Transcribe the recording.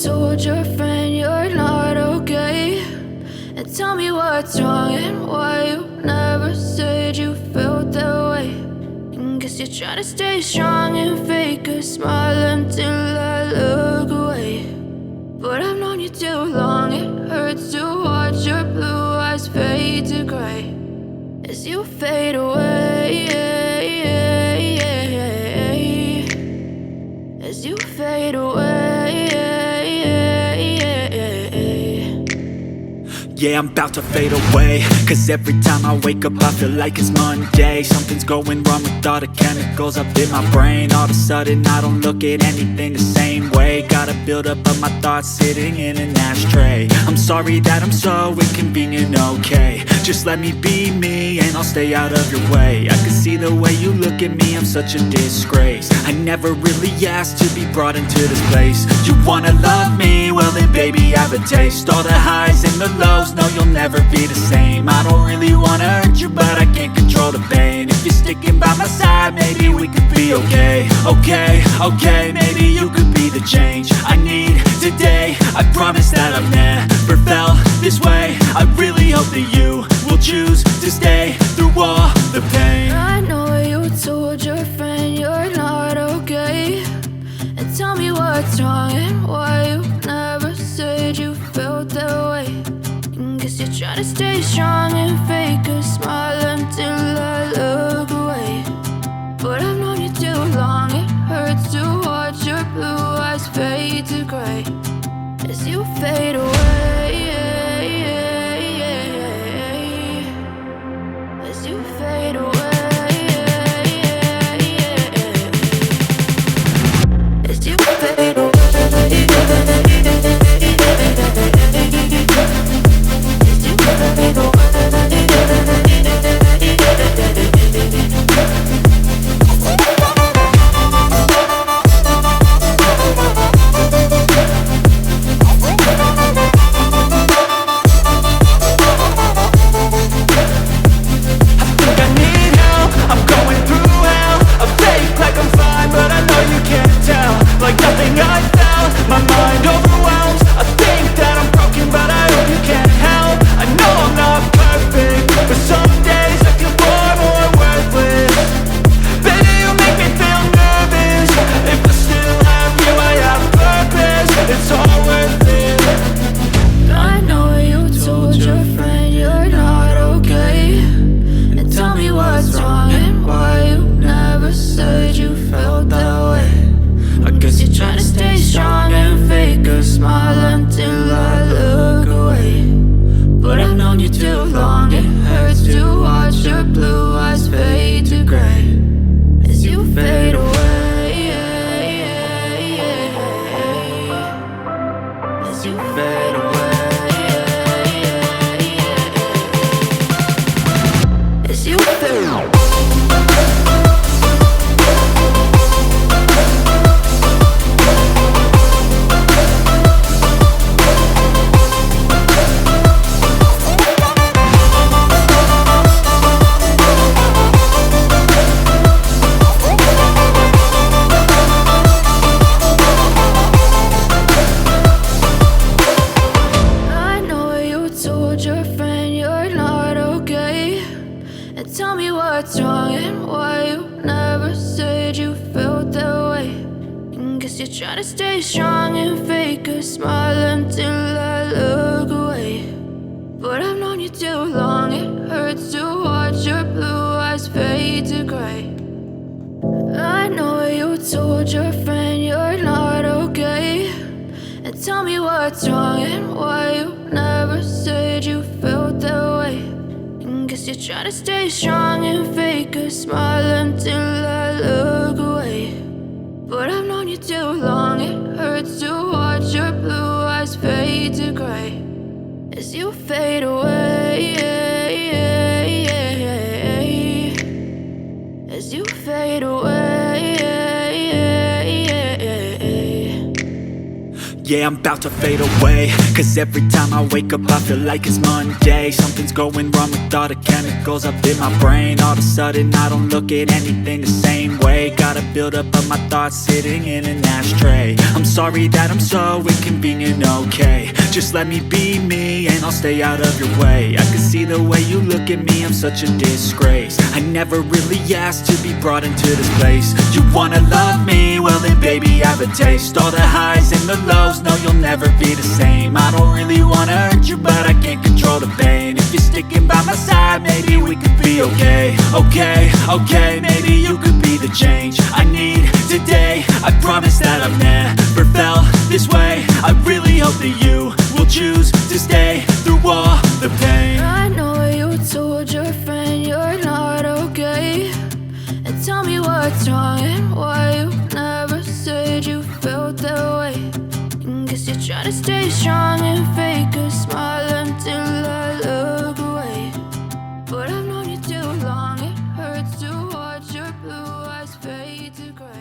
told your friend you're not okay, and tell me what's wrong and why you never said you felt that way. And guess you're trying to stay strong and fake a smile until I look away. But I've known you too long, it hurts to watch your blue eyes fade to gray as you fade away, as you fade away. Yeah, I'm about to fade away, cause every time I wake up I feel like it's Monday. Something's going wrong with all the chemicals up in my brain. All of a sudden I don't look at anything the same way. Got a buildup of my thoughts sitting in an ashtray. I'm sorry that I'm so inconvenient, okay. Just let me be me and I'll stay out of your way. I can see the way you look at me, I'm such a disgrace. I never really asked to be brought into this place. You wanna love me? Well then baby, have a taste. All the highs and the lows, no, you'll never be the same. I don't really wanna hurt you, but I can't control the pain. If you're sticking by my side, maybe we could be okay. Okay, maybe you could be the change I need today. I promise that I've never felt this way. I really hope that you will choose to stay through all the pain. I know you told your friend you're not okay, and tell me what's wrong and why you never said you felt that way. Guess you're trying to stay strong and fake a smile until I look away. But I've known you too long, it hurts to watch your blue eyes fade to gray as you fade away, as you fade away, as you fade away. Try to stay strong and fake a smile until I look away. But I've known you too long, it hurts to watch your blue eyes fade to gray as you fade away, as you fade away. Yeah, I'm about to fade away, cause every time I wake up I feel like it's Monday. Something's going wrong with all the chemicals up in my brain. All of a sudden I don't look at anything the same way. Gotta build up of my thoughts sitting in an ashtray. I'm sorry that I'm so inconvenient, okay. Just let me be me and I'll stay out of your way. I can see the way you look at me, I'm such a disgrace. I never really asked to be brought into this place. You wanna love me? Well then baby have a taste. All the highs and the lows, no you'll never be the same. I don't really wanna hurt you but I can't control the pain. If you're sticking by my side, maybe we could be okay. Okay, maybe you could be the change I need today. I promise that I've never felt this way. I really hope that you will choose to stay through all the pain. I know you told your friend you're not okay, and tell me what's wrong and why you never said you felt that way. Guess you're trying to stay strong and fake a smile until I look away. But I've known you too long, it hurts to watch your blue eyes fade to gray.